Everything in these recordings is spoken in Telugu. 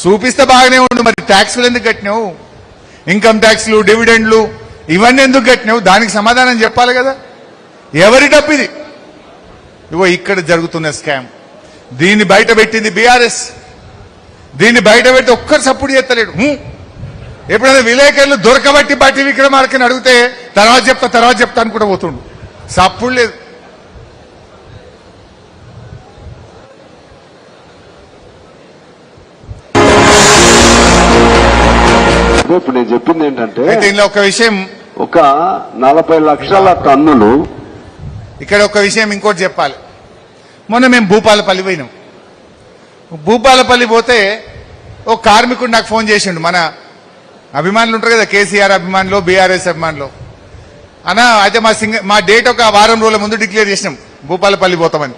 చూపిస్తే బాగానే ఉండు, మరి ట్యాక్స్లు ఎందుకు కట్టినావు? ఇన్కమ్ ట్యాక్స్లు, డివిడెండ్లు ఇవన్నీ ఎందుకు కట్టినావు? దానికి సమాధానం చెప్పాలి కదా. ఎవరి డబ్బు ఇది? ఇగో ఇక్కడ జరుగుతున్న స్కామ్. దీన్ని బయట పెట్టింది బీఆర్ఎస్. దీన్ని బయట పెట్టి ఒక్కరు సపోర్ట్ చేస్తలేడు. ఎప్పుడైనా విలేకరులు దొరకబట్టి బట్టి విక్రమార్కని అడిగితే తర్వాత చెప్తా అని కూడా పోతుండు. సప్పుడు లేదు. ఇప్పుడు నేను చెప్పింది ఏంటంటే అయితే ఇందులో ఒక విషయం, ఒక 40 లక్షల టన్నులు. ఇక్కడ ఒక విషయం ఇంకోటి చెప్పాలి. మొన్న మేము భూపాలపల్లి పోయినాం. భూపాలపల్లి పోతే ఒక కార్మికుడు నాకు ఫోన్ చేసిండు. మన అభిమానులు ఉంటారు కదా, కేసీఆర్ అభిమానులు, బీఆర్ఎస్ అభిమానులు. అన్న అయితే మా డేట్ ఒక వారం రోజుల ముందు డిక్లేర్ చేసినాం భూపాలపల్లి పోతామని.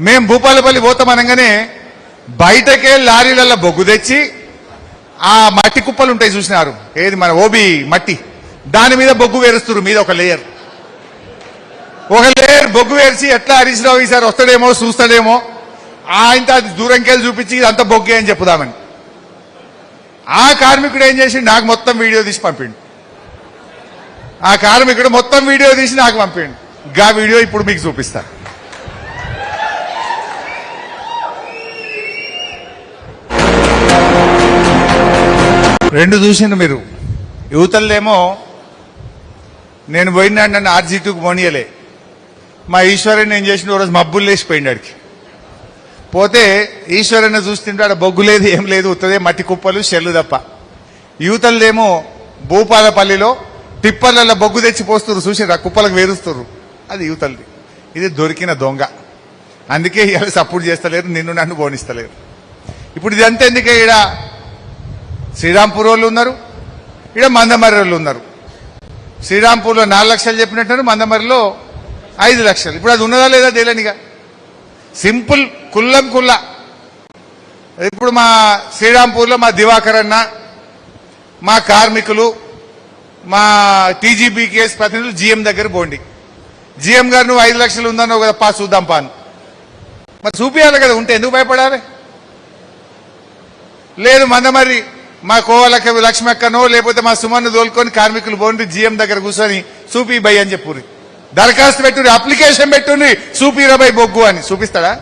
మేము భూపాలపల్లి పోతామనగానే బయటకే లారీలలో బొగ్గు తెచ్చి ఆ మట్టి కుప్పలు ఉంటాయి చూసినారు, ఏది మన ఓబీ మట్టి, దాని మీద బొగ్గు వేరుస్తారు. మీద ఒక లేయర్ బొగ్గు వేర్చి ఎట్లా హరీష్ రావు ఈసారి వస్తాడేమో చూస్తాడేమో ఆయనతో అది దూరంకెళ్ళి చూపించి ఇదంతా బొగ్గే అని చెప్పుదామని. ఆ కార్మికుడు ఏం చేసి నాకు మొత్తం వీడియో తీసి పంపిండు. ఆ కార్మికుడు మొత్తం వీడియో తీసి నాకు పంపిండు. గా వీడియో ఇప్పుడు మీకు చూపిస్తా. రెండు చూసిండు మీరు. యువతలేమో నేను పోయినా నన్ను RG2కు పోనీయలే. మా ఈశ్వరన్ ఏం చేసిన రోజు మబ్బులు లేచిపోయింది. ఆడికి పోతే ఈశ్వరన్న చూస్తుంటే ఆడ బొగ్గు లేదు, ఏం లేదు, ఉత్తదే మట్టి కుప్పలు షెల్లు తప్ప. యువతలదేమో భూపాలపల్లిలో టిప్పర్లలో బొగ్గు తెచ్చి పోస్తున్నారు, చూసారు ఆ కుప్పలకు వేరుస్తున్నారు. అది యువతలది. ఇది దొరికిన దొంగ. అందుకే ఇలా సపోర్ట్ చేస్తలేరు, నిన్ను నన్ను బోనిస్తలేరు. ఇప్పుడు ఇదంతా ఎందుకే? ఈడ శ్రీరాంపూర్ వాళ్ళు ఉన్నారు, ఈడ మందమర్రి వాళ్ళు ఉన్నారు. శ్రీరాంపూర్లో 4 లక్షలు చెప్పినట్టు, మందమర్రిలో 5 లక్షలు. ఇప్పుడు అది ఉన్నదా లేదా తెలియనిగా. సింపుల్ కుల్లం కుల్ల. ఇప్పుడు మా శ్రీరాంపూర్లో మా దివాకర్ అన్న, మా కార్మికులు, మా TGB కేసు ప్రతినిధులు GM దగ్గర పోండి. GM గారు నువ్వు 5 లక్షలు ఉందన్నావు కదా, చూద్దాం పాను. మరి చూపించాలి కదా, ఉంటే ఎందుకు భయపడాలి? లేదు మందమర్రి మా కోవలకి లక్ష్మక్కనో లేకపోతే మా సుమన్ను తోలుకొని కార్మికులు పోండి, GM దగ్గర కూర్చొని చూపి బై అని చెప్పుర్రి, దరఖాస్తు పెట్టుర్రి, అప్లికేషన్ పెట్టుండ్రి, చూపిరా బై బొగ్గు అని. చూపిస్తాడా?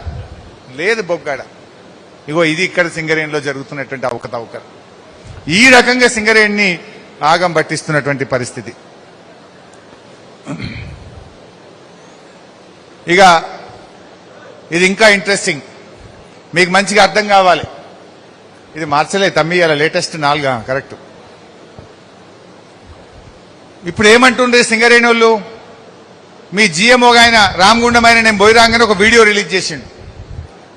లేదు బొగ్గాడ. ఇగో ఇది ఇక్కడ సింగరేణిలో జరుగుతున్నటువంటి అవకతవకలు. ఈ రకంగా సింగరేణిని ఆగం పట్టిస్తున్నటువంటి పరిస్థితి. ఇక ఇది ఇంకా ఇంట్రెస్టింగ్, మీకు మంచిగా అర్థం కావాలి. ఇది మార్చలే తమ్మి, అలా లేటెస్ట్ 4 కరెక్ట్. ఇప్పుడు ఏమంటుండ్రే సింగరేణి వాళ్ళు, మీ GM ఒక ఆయన రామగుండం ఆయన నేను పోయి రాగానే ఒక వీడియో రిలీజ్ చేసిండు.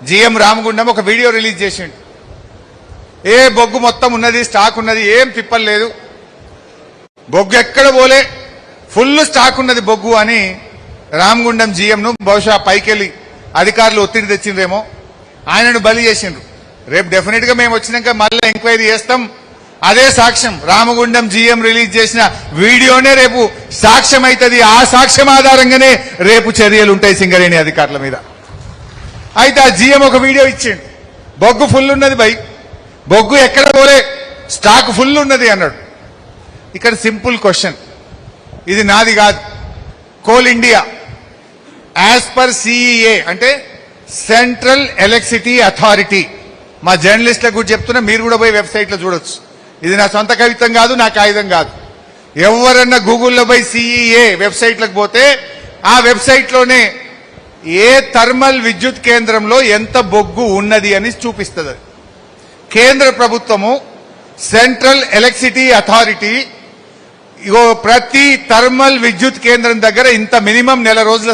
GM రామగుండం ఒక వీడియో రిలీజ్ చేసిండు. ఏ బొగ్గు మొత్తం ఉన్నది, స్టాక్ ఉన్నది, ఏం తిప్పలేదు, బొగ్గు ఎక్కడ పోలే, ఫుల్ స్టాక్ ఉన్నది బొగ్గు అని రామగుండం GMను బహుశా పైకెళ్ళి అధికారులు ఒత్తిడి తెచ్చిండ్రేమో, ఆయనను బలి చేసిండ్రు. రేపు డెఫినెట్ గా మేము వచ్చినాక మళ్ళీ ఎంక్వైరీ చేస్తాం. అదే సాక్ష్యం, రామగుండం GM రిలీజ్ చేసిన వీడియోనే రేపు సాక్ష్యం అవుతుంది. ఆ సాక్ష్యం ఆధారంగానే రేపు చర్యలు ఉంటాయి సింగరేణి అధికారుల మీద. అయితే ఆ GM ఒక వీడియో ఇచ్చిండు, బొగ్గు ఫుల్ ఉన్నది బై, బొగ్గు ఎక్కడ పోలే, స్టాక్ ఫుల్ ఉన్నది అన్నాడు. ఇక్కడ సింపుల్ క్వశ్చన్, ఇది నాది కాదు, coal India as per CEA అంటే సెంట్రల్ ఎలక్ట్రిసిటీ అథారిటీ. మా జర్నలిస్టులకు కూడా చెప్తున్నా, మీరు కూడా పోయి వెబ్సైట్లో చూడొచ్చు. ఇది నా సొంత కవిత్వం కాదు, నా కాగితం కాదు. ఎవరన్నా గూగుల్లో పోయి CEA వెబ్సైట్లకు పోతే ఆ వెబ్సైట్లోనే ఏ థర్మల్ విద్యుత్ కేంద్రంలో ఎంత బొగ్గు ఉన్నది అని చూపిస్తుంది. కేంద్ర ప్రభుత్వము సెంట్రల్ ఎలక్ట్రిసిటీ అథారిటీ ప్రతి థర్మల్ విద్యుత్ కేంద్రం దగ్గర ఇంత మినిమం నెల రోజుల